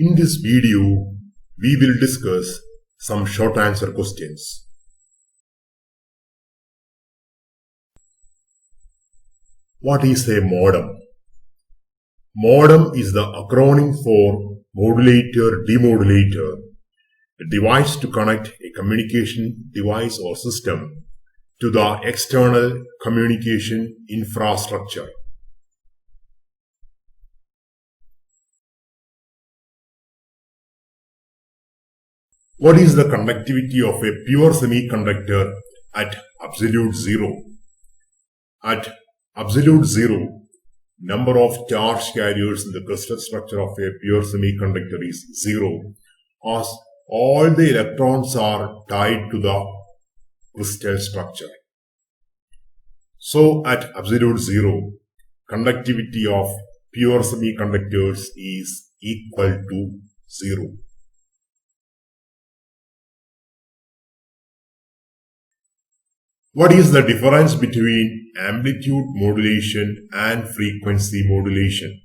In this video, we will discuss some short answer questions. What is a modem? Modem is the acronym for modulator-demodulator, a device to connect a communication device or system to the external communication infrastructure. What is the conductivity of a pure semiconductor at absolute zero? At absolute zero, number of charge carriers in the crystal structure of a pure semiconductor is zero, as all the electrons are tied to the crystal structure. So at absolute zero, conductivity of pure semiconductors is equal to zero. What is the difference between amplitude modulation and frequency modulation?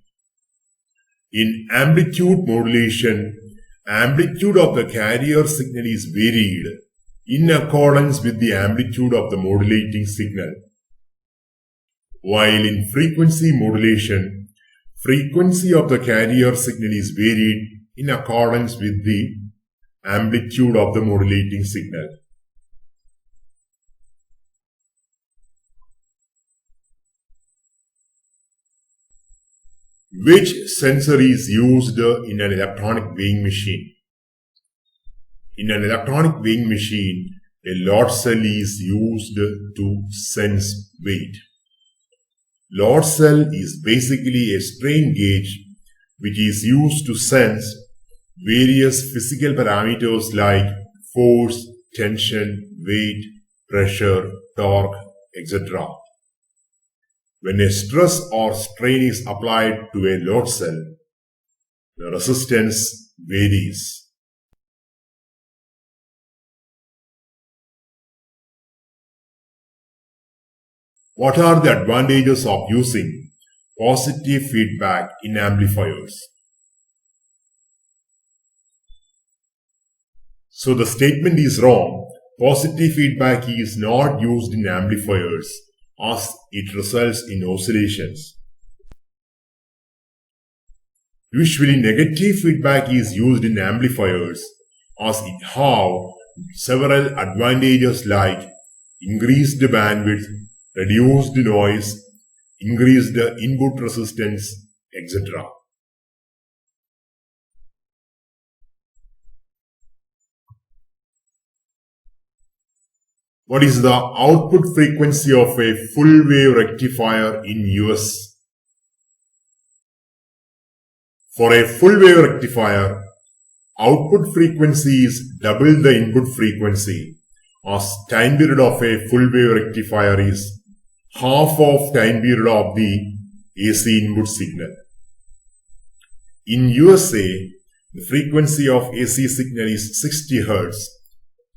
In amplitude modulation, amplitude of the carrier signal is varied in accordance with the amplitude of the modulating signal. While in frequency modulation, frequency of the carrier signal is varied in accordance with the amplitude of the modulating signal. Which sensor is used in an electronic weighing machine? In an electronic weighing machine, a load cell is used to sense weight. Load cell is basically a strain gauge which is used to sense various physical parameters like force, tension, weight, pressure, torque, etc. When a stress or strain is applied to a load cell, the resistance varies. What are the advantages of using positive feedback in amplifiers? So the statement is wrong. Positive feedback is not used in amplifiers as it results in oscillations. Usually negative feedback is used in amplifiers as it has several advantages like increased bandwidth, reduced noise, increased input resistance, etc. What is the output frequency of a full wave rectifier in US? For a full wave rectifier, output frequency is double the input frequency, as time period of a full wave rectifier is half of time period of the AC input signal. In USA, the frequency of AC signal is 60 Hz.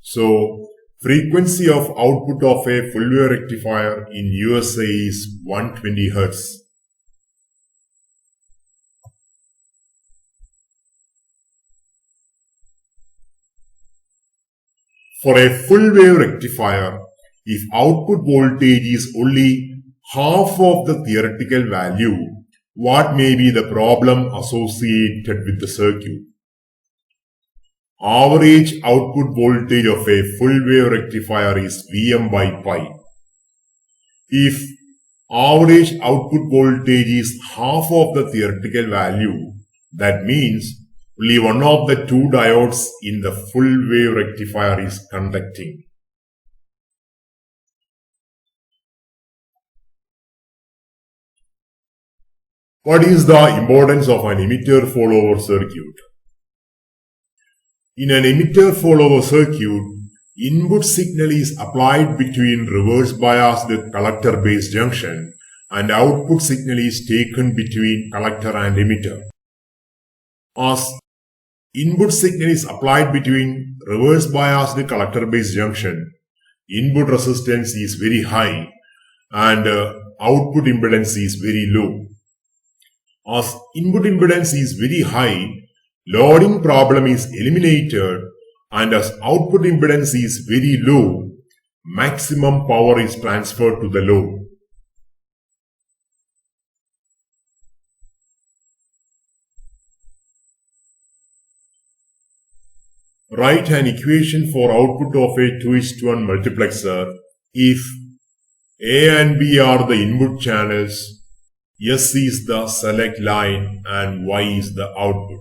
So, frequency of output of a full wave rectifier in USA is 120 Hz. For a full wave rectifier, if output voltage is only half of the theoretical value, what may be the problem associated with the circuit? Average output voltage of a full wave rectifier is Vm by pi. If average output voltage is half of the theoretical value, that means only one of the two diodes in the full wave rectifier is conducting. What is the importance of an emitter-follower circuit? In an emitter-follower circuit, input signal is applied between reverse biased collector-base junction and output signal is taken between collector and emitter. As input signal is applied between reverse biased collector-base junction, input resistance is very high and output impedance is very low. As input impedance is very high, loading problem is eliminated, and as output impedance is very low, maximum power is transferred to the load. Write an equation for output of a 2:1 multiplexer if A and B are the input channels, S is the select line, and Y is the output.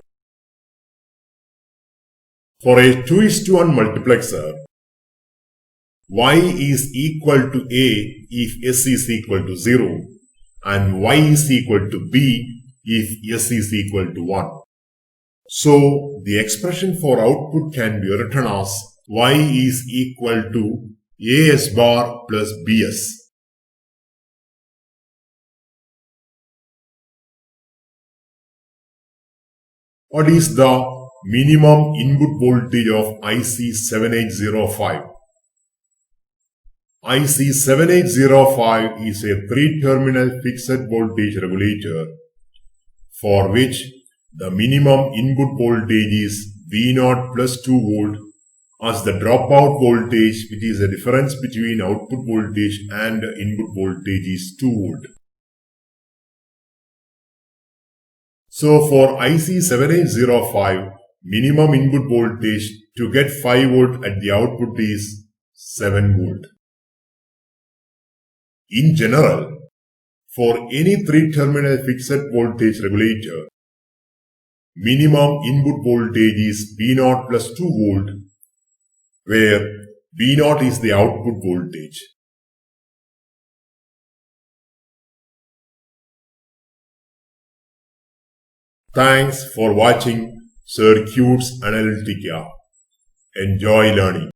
For a 2:1 multiplexer, Y is equal to A if S is equal to 0, and Y is equal to B if S is equal to 1. So, the expression for output can be written as Y is equal to AS bar plus BS. What is the minimum input voltage of IC7805? IC7805 is a 3-terminal fixed voltage regulator for which the minimum input voltage is V0 plus 2 volt as the dropout voltage, which is the difference between output voltage and input voltage, is 2 volt. So for IC7805, minimum input voltage to get 5 volt at the output is 7 volt. In general, for any 3-terminal fixed voltage regulator, minimum input voltage is V0 plus 2 volt, where V0 is the output voltage. Thanks for watching Circuits Analytica. Enjoy learning.